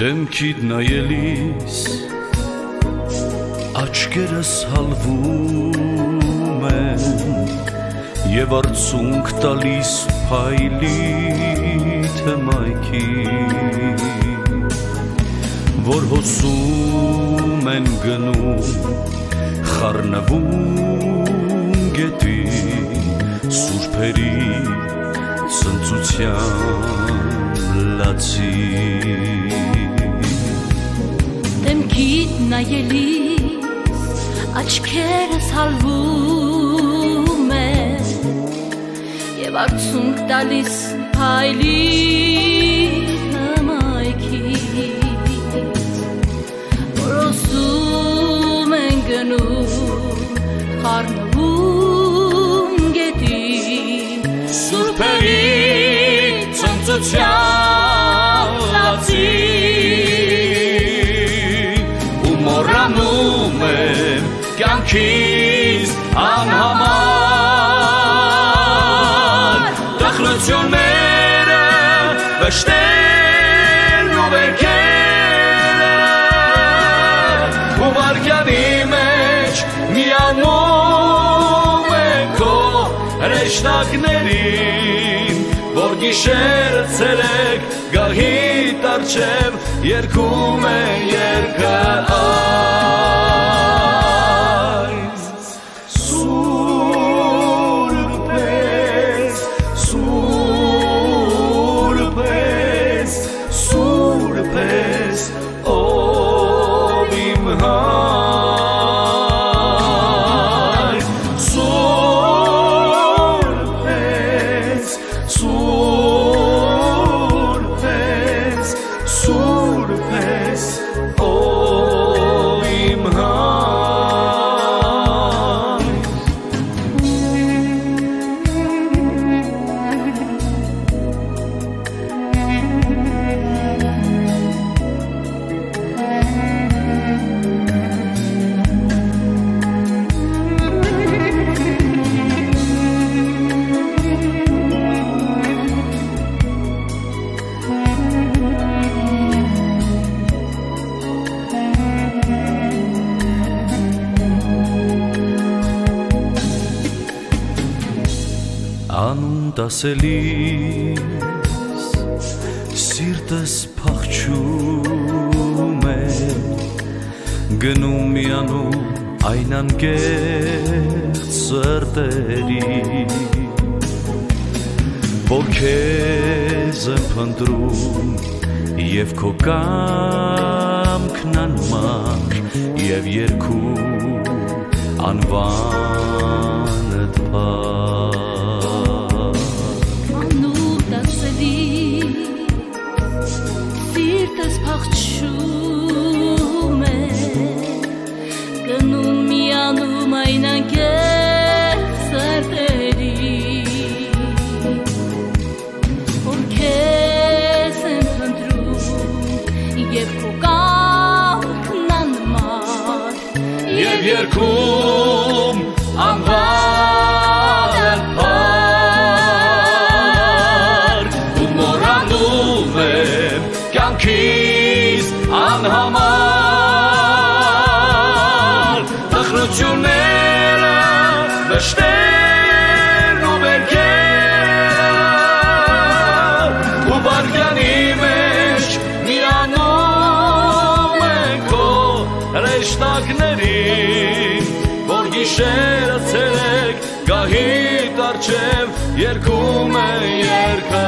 Դեմքիդ նայելիս աչքերս հալվում են և արցունք տալիս փայլի թմայքի որ հոսում են գնում խառնվում գետի սուրբերի ցնծության լացի Դեմքիդ նայելիս աչքերս հալվում են և արցունք տալիս փայլի հմայքից որ հոսում են գնում խառնվում գետի սուրբերի ցնծության լացի Մոռանում եմ կյանքիս անհամար տխրությունները վշտերն ու վերքերը ու վարկյանի մեջ միանում են քո հրեշտակներին որ գիշերը ցերեկ գահիտ առջև երգում է երգը այս սուրբ ես ով իմ հայր սուրբ ես ով իմ հայր Անունդ ասելիս սիրտս փախչում է գնում միանում այն անկեղծ սրտերի որ քեզ եմ փնտրում և քո կամքն անմար և երգում անվանդ փառ Սիրտս փախչում է գնում միանում այն անկեղծ սրտերի որ քեզ եմ փնտրում և քո կամքն անմար և երգում անվանդ փառ ու մոռանում եմ կյանքիս անհամար տխրությունները վշտերն ու վերքերը ու վարկյանի մեջ միանում են քո հրեշտակներին որ գիշերը ցերեկ գահիտ առջև երգում է երգը